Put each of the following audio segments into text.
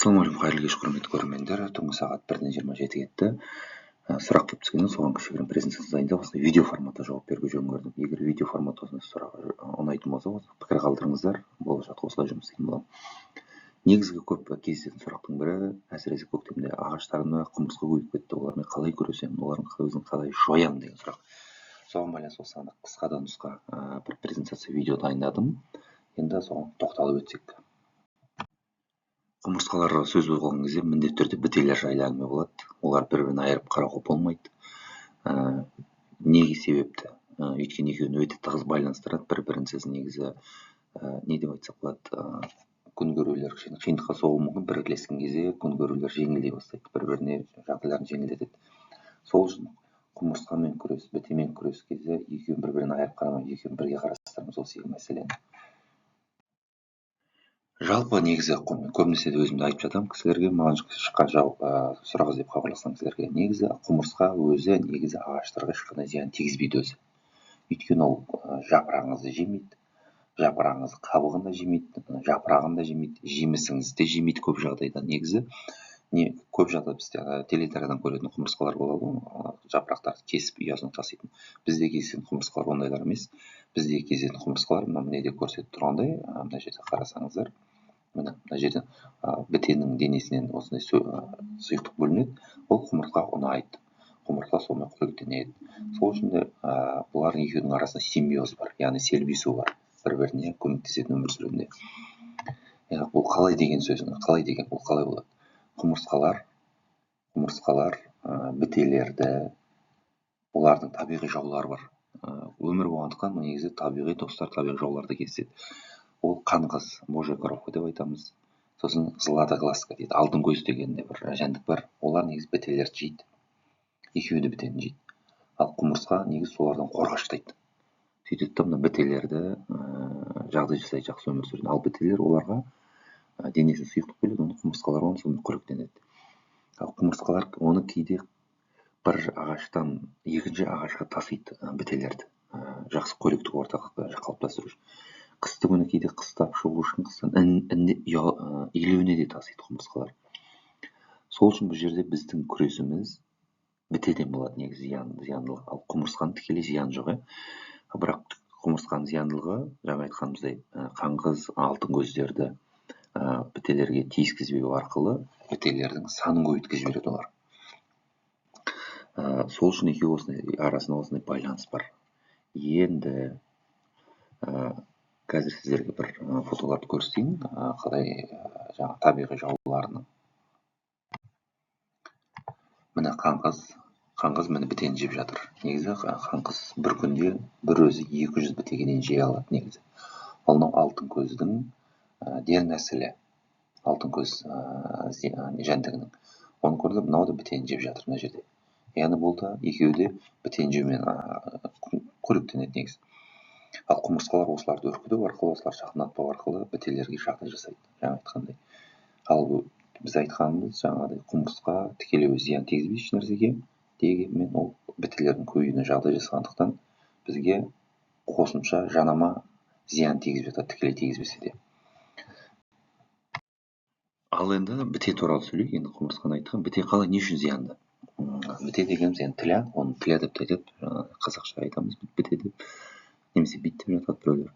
Ассалаумағалейкум, қайырлы кеш, құрметті көрермендер. Түнгі сағат 1:27 кетті. Сұрақ келіп түскенде соған кішігірім презентация дайындап, осындай видео форматта жауап беруге жөн көрдім. Егер видео форматы осындай сұрақ ұнайтын болса, пікір қалдырыңыздар. Болашақта осылай жұмыс істейтін боламын. Негізгі көп кездесетін сұрақтың бірі, әсіресе көктемде ағаштарына құмырсқа көбейіп кетті. Олармен қалай күресемін, олардың өзін қалай жоямын деген сұрақ. Соған байланысты осыған қысқа да нұсқа бір презентация видео дайындадым. Енді соған тоқталып өтсек. Құмырсқаларға сөз қойған кезде міндетті түрде бітелер жайлы әңгіме болады. Олар бір-бірін айырып қарауға болмайды. Неге себепті? Өйткені екеуін өте тығыз байланыстырады бір-бірінсіз. Негізі не деп айтсақ болады, күн көрулер қиындыққа соғуы мүмкін. Бірлескен кезде күн көрулер жеңілдей бастайды, бір-біріне жағдайларын жеңілдетеді. Сол үшін құмырсқамен күрес, бітемен күрес кезде екеуін бір-бірін айырып қарамай, екеуін бірге қарастырамыз осы екі мәселені. Жалпы негізі көбінесе де өзімді айтып жатамын кісілерге, маған шыққан сұрақ іздеп хабарласқан кісілерге. Негізі құмырсқа өзі негізі ағаштарға ешқандай зиян тигізбейді өзі. Өйткені ол жапырағыңызды жемейді, жапырағыңыздың қабығын да жемейді, жапырағын да жемейді, жемісіңізді де жемейді көп жағдайда. Негізі көп жағдайда біз теледидардан көретін құмырсқалар болады ғой, жапырақтарды кесіп ұясына тастайтын. Бізде кездесетін құмырсқалар ондайлар емес. Бізде кездесетін құмырсқалар мына жерде көрсетіп тұрғандай, мына жерде қарасаңыздар, мына жерден бітеннің денесінен осындай сұйықтық бөлінеді. Ол құмырсқа ұнайды. Құмырсқа сонымен қоректенеді. Сол үшін де бұлардың екеуінің арасында симбиоз бар, яғни селбесу бар, бір-біріне көмектесетін өмір сүруінде. Бұл қалай деген сөз, қалай деген бұл қалай болады? Құмырсқалар бітелерді, олардың табиғи жаулары бар. Өмір болғандықтан негізі табиғи достар, табиғи жауларды кездеседі. Ол қаңғыз, божья коровка деп айтамыз. Сосын златогласка дейді, алтын көз деген де бір жәндік бар. Олар негізі бітелерді жейді. Екеуі де бітені жейді. Ал құмырсқа негізі солардан қорғаштайды. Сөйтеді де мына бітелерді жағдай жасайды, жақсы өмір сүреді. Ал бітелер оларға денесін сұйықтық бөледі, оны құмырсқалар оны сонымен қоректенеді. Ал құмырсқалар оны кейде бір ағаштан екінші ағашқа тасиды бітелерді. Жақсы қоректік орта қалыптастыру үшін. Қысты күні кейде қыстап шығу үшін қыстан илеуіне де тасиды құмырсқалар. Сол үшін бұл жерде біздің күресіміз бітеден болады негізі зияндылығы. Ал құмырсқаның тікелей зияны жоқ. Бірақ құмырсқаның зияндылығы, жаңа айтқанымыздай, қаңғыз, алтын көздерді бітелерге тиіскізбеу арқылы бітелердің санын көбейткізіп жібереді олар. Сол үшін екеуі арасында осындай байланыс бар. Енді қазір сіздерге бір фотоларды көрсетейін, қалай жаңа табиғи жауларының. Міне қаңғыз міне бітені жеп жатыр. Негізі қаңғыз бір күнде бір өзі 200 бітегенен жей алады негізі. Ал мынау алтын көздің дернәсілі, алтын көз жәндігінің. Оны көрді, мынау да бітені жеп жатыр мына жерде. Яғни бұл да екеуі де бітен жеумен қоректенеді негізі. Ал құмырсқалар осыларды үркіту арқылы, осылар жақындатпау арқылы бітелерге жағдай жасайды, жаңа айтқандай. Ал біз айтқанымыз жаңағыдай құмырсқа тікелей өз зиян тигізбейді еш нәрсеге, дегенмен ол бітелердің көбеюіне жағдай жасағандықтан бізге қосымша жанама зиян тигізіп жатады, тікелей тигізбесе де. Ал енді біте туралы сөйлейік. Енді құмырсқаны айтқан, біте қалай, не үшін зиянды? Біте дегеніміз енді тіля, оны тіля деп те айтады, қазақша айтамыз біте деп, немесе бит деп жатады біреулер.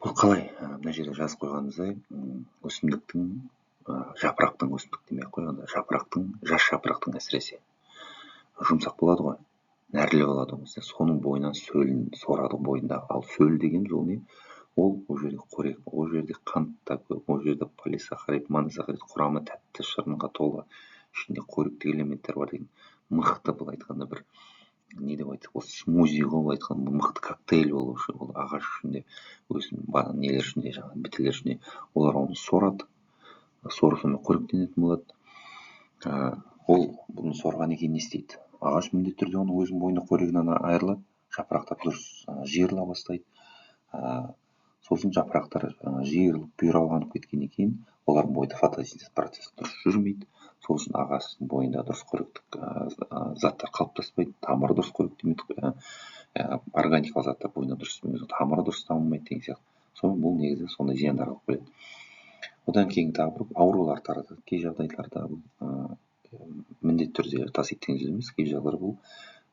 Бұл қалай? Мына жерде жазып қойғанымыздай, өсімдіктің, жапырақтың, өсімдік демей қойғанда, жас жапырақтың әсіресе жұмсақ болады ғой, нәрлі болады ғой, соның бойынан сөлін сорады бойында. Ал сөл деген ол не? Ол жерде қорек, ол жерде қант та көп, ол жерде полисахарид, моносахарид құрамы тәтті шырынға толы, ішінде қоректік элементтер бар деген. Мықты бұл айтқанда бір не деп айтсақ, осы смузи ғой айтқанда, мықты коктейль болушы, ол ағаш ішінде, нелер ішінде, жаңағы бітелер ішінде, олар оны сорады, сонымен қоректенетін болады. Ол бұны сорған екен не істейді? Ағаш міндетті түрде оның өзінің бойында қорегінен айырылады, жапырақтар дұрыс жиырыла бастайды. Сосын жапырақтар жиырылып бұйралғанып кеткеннен кейін олардың бойында фотосинтез процесі дұрыс жүрмейді. Сол үшін ағаштың бойында дұрыс қоректік заттар қалыптаспайды, тамыры дұрыс қоректемейді, органикалық заттар бойында дұрыс, тамыры дұрыс дамымайды деген сияқты. Соның бұл негізі сондай зияндар алып келеді. одан кейін тағы бір аурулар таратады. Кей жағдайларда бұл міндетті түрде тасиды деген сөз емес. Кей жағдайлар бұл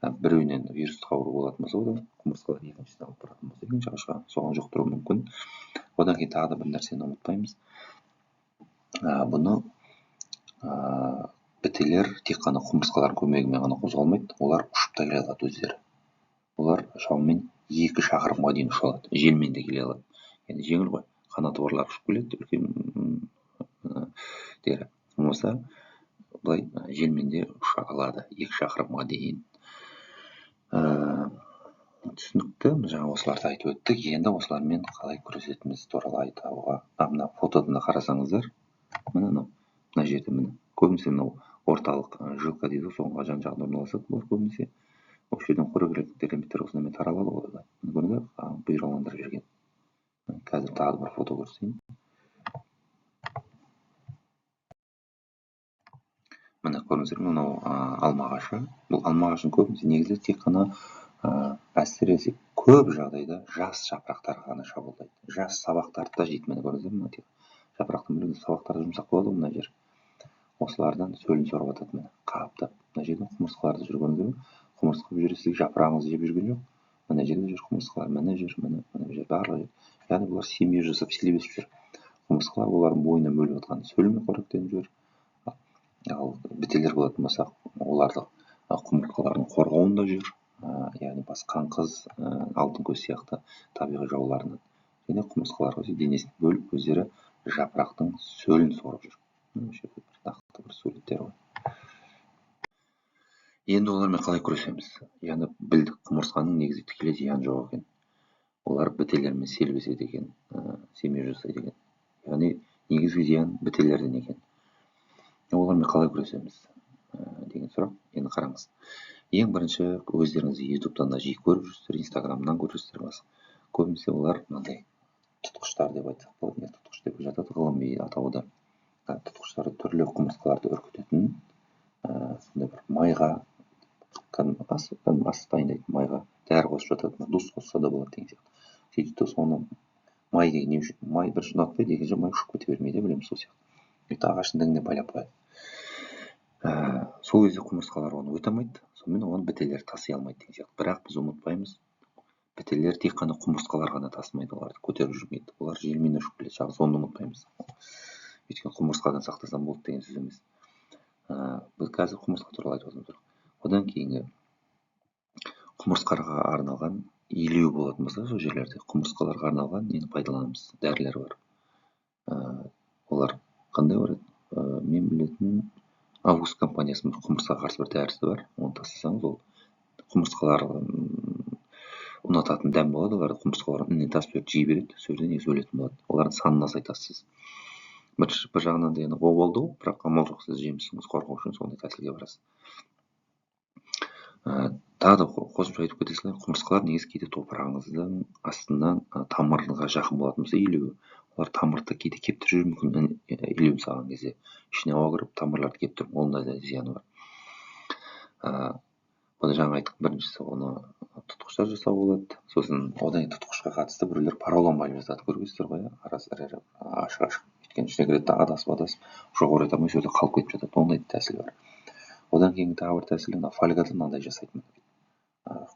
біреуінен вирустық ауру болатын болса, одан құмырсқалар екіншісіне алып баратын болса, екінші ағашқа соған жұқтыруы мүмкін. Одан кейін тағы да бір нәрсені ұмытпаймыз. Бұны бітелер тек қана құмырсқалардың көмегімен ғана қозғалмайды, олар ұшып та келе алады өздері. Олар шамамен 2 шақырымға дейін ұша алады, желмен де келе алады. Енді жеңіл ғой, қанаты барлар ұшып келеді, үлкен дері. Болмаса былай желмен де ұша алады 2 шақырымға дейін. Түсінікті, жаңа осыларды айтып өттік. Енді осылармен қалай күресетініміз туралы айтуға. Мына фотода қарасаңыздар, мына жерде міне көбінесе мынау орталық жилка дейді, соңғы жан жағында орналасады. Бұлар көбінесе осы жерден қорек элементтер осынымен таралады ғой. Бұны бұйраландырып жүрген. Қазір тағы бір фото көрсетейін. Міне көріңіздер, мынау алма ағашы. Бұл алма ағашын көбінесе негізі тек қана әсіресе көп жағдайда жас жапырақтары ғана шабуылдайды. Жас сабақтарды да жейді. Міне көріңіздер, мына тек жапырақтың бөлігінде сабақтары жұмсақ болады ғой, мына жер. Осылардан сөлін сорып жатады, міне қаптап. Мына жерде құмырсқаларды жүргенде құмырсқа бұл жерде сізге жапырағыңызды жеп жүрген жоқ. Мына жерде жүр құмырсқалар, мына жер, мына жер, барлық жер. Яғни бұлар семья жасап селебесіп жүр. Құмырсқалар олардың бойына бөліп жатқан сөлмен қоректеніп жүр. Ал бітелер болатын болсақ, оларды құмырсқалардың қорғауында жүр. Яғни қаңқыз, алтын көз сияқты табиғи жауларынан. Және құмырсқалар өзі денесін бөліп, өздері жапырақтың сөлін сорып жүр. Нақты бір суреттер ғой. Енді олармен қалай күресеміз? Яғни білдік, құмырсқаның негізі тікелей зияны жоқ екен. Олар бітелермен селбеседі екен, семья жасайды екен. Яғни негізгі зиян бітелерден екен. Олармен қалай күресеміз деген сұрақ. Енді қараңыз. Ең бірінші, өздеріңіз ютубтан да жиі көріп жүрсіздер, инстаграмнан көріп жүрсіздер. Көбінесе олар мынандай тұтқыштар деп айтсақ болады. Не тұтқыш деп жатады, ғылыми атауы да. Тұтқыштары түрлі құмырсқаларды үркітетін сондай бір майға, ас дайындайтын майға дәрі қосып жатады, дұрыс қосса да болады деген сияқты. Сөйтіп соны май деген не үшін? Май бір ұнатпайды, екінші май ұшып кете бермейді, білеміз сол сияқты. Өйткені ағаштың діңіне байлап қояды. Сол кезде құмырсқалар оны өте алмайды, сонымен оны бітелер таси алмайды деген сияқты. Бірақ біз ұмытпаймыз, бітелер тек қана құмырсқалар ғана тасымайды, оларды көтеріп жүрмейді. Олар желмен ұшып келеді, жалғыз оны ұмытпаймыз. Өйткені құмырсқадан сақтасам болды деген сөз емес. Біз қазір құмырсқа туралы айтып отырмыз. Одан кейінгі құмырсқаға арналған илеу болатын болса, сол жерлерде құмырсқаларға арналған нені пайдаланамыз? Дәрілер бар. Олар қандай бар? Мен білетін Август компаниясының құмырсқаға қарсы бір дәрісі бар. Оны тастасаңыз, ол құмырсқалар ұнататын дәм болады. Оларды құмырсқалар үнінен тасып жей береді, сол жерде негізі өлетін болады. Олардың санын азайтасыз. Бір жағынан да о болды ғой, бірақ амал жоқ, сіз жемісіңіз қорғау үшін сондай тәсілге барасыз. Тағы да қосымша айтып кете салайын, құмырсқалар негізі кейде топырағыңыздың астынан тамырға жақын болатын болса илеуі, олар тамырды кейде кептіріп жүруі мүмкін, илеу салған кезде ішіне ауа кіріп тамырларды кептіріп, ондай да зияны бар. Оны жаңа айттық, біріншісі оны тұтқыштар жасау болады. Сосын одан тұтқышқа қатысты біреулер паралон байлап жатады, көргенсіздер ғой, арасы ашық өйткені ішіне кіреді, адасып жоқ орай алмай сол жерде қалып кетіп жатады. Ондай тәсіл бар. Одан кейінгі тағы бір тәсілі фольгадан мынандай жасайтын.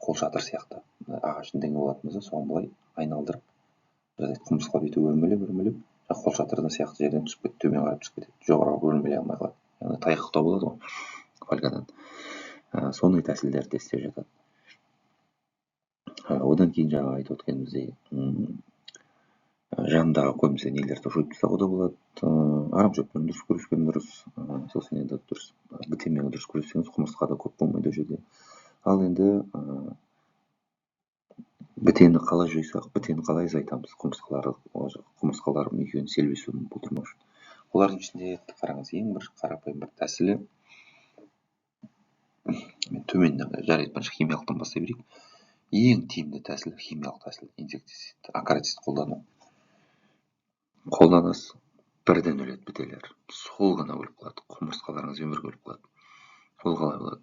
Қолшатыр сияқты ағаштың діңі болатын болса, соған былай айналдырып жасайды. Құмырсқа бүйтіп өрмелеп, қолшатырдан сияқты жерден түсіп кетеді, төмен қарап түсіп кетеді, жоғарыға өрмелей алмай қалады. Яғни тайқықтау болады ғой фольгадан. Сондай тәсілдерді істеп жатады. Одан кейін жаңа айтып өткеніміздей, жанындағы көбінесе нелерді жойып тастауға да болады. Арамшөппен дұрыс күрескен дұрыс. Сосын енді дұрыс бітемен дұрыс күрессеңіз, құмырсқа да көп болмайды ол жерде. Ал енді бітені қалай жойсақ, бітені қалай азайтамыз? Құмырсқалар екеуінің селбесуін болдырмау үшін. Олардың ішінде қараңыз, ең бір қарапайым бір тәсілі, мен төменнен жарайтпанша химиялықтан бастай берейік. Ең тиімді тәсіл химиялық тәсіл, инсектицид, акароцид қолдану. Қолданасыз, бірден өледі бітелер. Сол ғана өліп қалады, құмырсқаларыңызбен бірге өліп қалады. Сол қалай болады?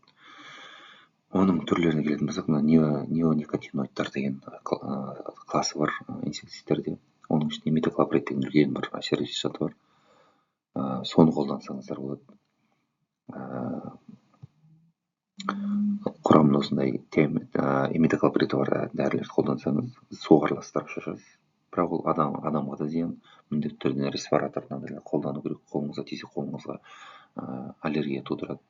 Оның түрлеріне келетін болсақ, неоникотиноидтар деген класы бар инсектицидтерде. Оның ішінде метоклоприд деген үлкен бір әсер етуші заты бар. соны қолдансаңыздар болады. Құрамында осындай имидоклоприды бар дәрілерді қолдансаңыз суға араластырып шашасыз. Бірақ ол адамға да зиян. Міндетті түрде респиратордан қолдану керек. Қолыңызға тисе қолыңызға аллергия тудырады.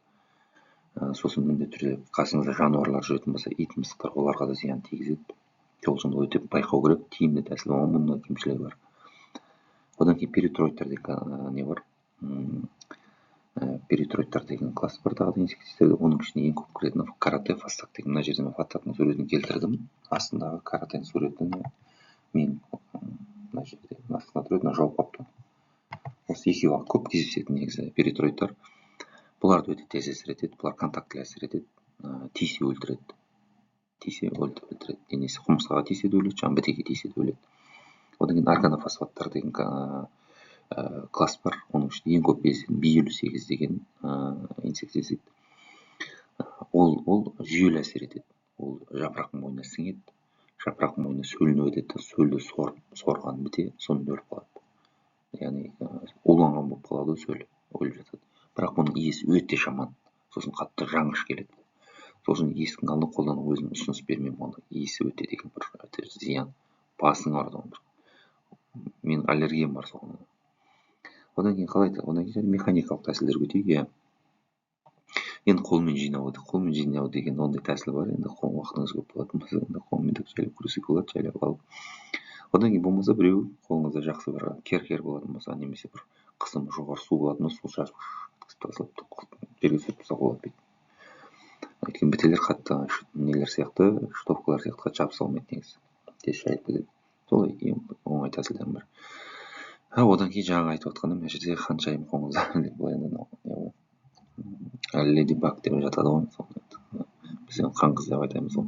Сосын міндетті түрде қасыңызда жануарлар жүретін болса, ит мысықтар, оларға да зиян тигізеді. Сол үшін өте байқау керек. Тиімді тәсіл, мұнда кемшілігі бар. Одан кейін перитроидтар деген не бар. Перитроидтар деген класс бар тағы да инсектицидтерде. Оның ішіне ең көп кіретіні карате фастак деген. Мына жерде мен фастактың суретін келтірдім. Астындағы каратенің суретін мен мына жерде астына тұрады, жауып қапты. Осы екеуі көп кездесетін негізі перитроидтар. Бұларды өте тез әсер етеді. Бұлар контактілі әсер етеді. Тисе өлтіреді. Денесі құмырсқаға тисе де өледі, бітеге тисе де өледі. Одан кейін органофосфаттар деген класс бар. Оның ішінде ең көп кездесетін B58 деген инсектицид. Ол жүйелі әсер етеді. Ол жапырақтың мойнына сіңеді. Жапырақтың мойнына сөлініп өтеді. Сөлді сорған біте сонымен өліп қалады. Яғни уланған болып қалады, сөлі өліп жатады. Бірақ бұның иесі өте жаман. Сосын қатты жаңғыш келеді. Сосын есіктің алдында қолдану өзім ұсыныс бермеймін. Оны иесі өте деген бір зиян. Басың ауырады. Мен аллергиям бар соған. Одан кейін қалай? Одан кейін механикалық тәсілдер өтейік. Енді қолмен жинау деген ондай тәсіл бар. Енді уақытыңыз көп болатын болса, қолмен жайлап күресуге болады, жайлап алып. Одан кейін болмаса біреу қолыңызда жақсы бір кер болатын болса, немесе бір қысымы жоғары су болатын болса, су шашып тастап жерге сүріп тастауға болады. Өйткені бітелер қатты нелер сияқты, штовкалар сияқты қатты жабыса алмайды негізі. Тез шайып кетеді. Солай оңай тәсілдер бар. Одан кейін жаңа айтып отқаным, мына жерде ханшайым қолыңызда леди баг деп жатады ғой. Біз қан қыз деп айтамыз ғой.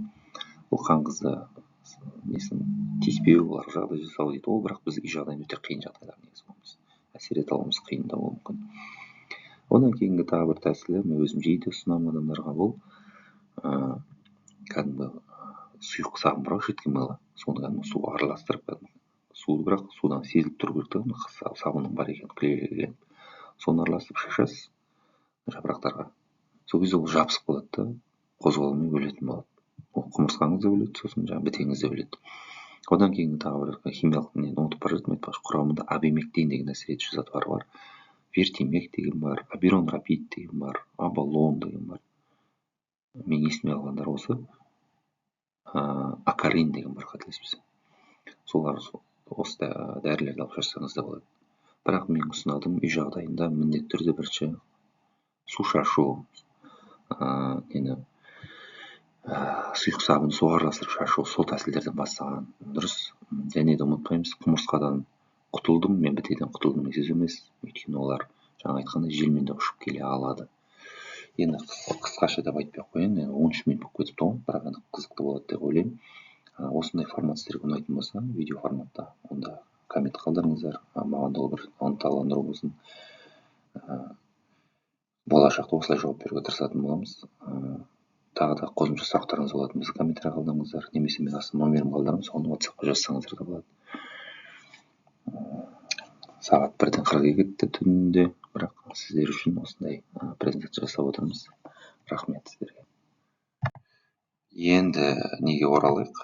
Ол қан қызды тиіспеу, оларға жағдай жасау дейді. Ол бірақ біз үй жағдайында өте қиын жағдайлар негізі болмыз. Әсер ете аламыз, қиын да болуы мүмкін. Одан кейінгі тағы бір тәсілі, мен өзім жиі ұсынамын адамдарға, бұл кәдімгі сұйық сабын бар, жидкий мыло. Соны кәдімгі суға араластырып, суды бірақ судан сезіліп тұру керек, сабынның бар екенін клейленіп. Соны араластырып шашасыз жапырақтарға. Сол кезде ол жабысып қалады да, қозғалмай өлетін болады. Ол құмырсқаңыз да өледі, сосын бітеңіз де өледі. Одан кейін тағы бір химиялық нені ұмытып бара жаттым, құрамында абимектин деген әсер етуші заттар бар. Вертимек деген бар, абиронрапид деген бар, абалон деген бар. Мен есіме алғандар осы. Акарин деген бар, қателеспесем. Солар осы дәрілерді алып шашсаңыз да болады. Бірақ мен ұсынатыным үй жағдайында міндетті түрде бірінші су шашу, сұйық сабын суға араластырып шашу, сол тәсілдерден бастаған дұрыс. Және де ұмытпаймыз, құмырсқадан құтылдым, мен бітеден құтылдым сөз емес. Өйткені олар жаңа айтқандай желмен де ұшып келе алады. Енді қысқаша деп айтпай ақ қояйын, 13 минут болып кетіпті ғой, бірақ енді қызықты болады деп ойлаймын. Осындай формат сіздерге ұнайтын болса, видео форматта, онда коммент қалдырыңыздар. Маған да бір ынталандыру болсын. Болашақта осылай жауап беруге тырысатын боламыз. Тағы да қосымша сұрақтарыңыз болатын болса, комментарий қалдырыңыздар, немесе мен астына номерім қалдырамын, соны WhatsApp-қа жазсаңыздар да болады. Сағат 1:40 кетті түнде, бірақ сіздер үшін осындай презентация жасап отырмыз. Рахмет сіздерге. Енді неге оралайық?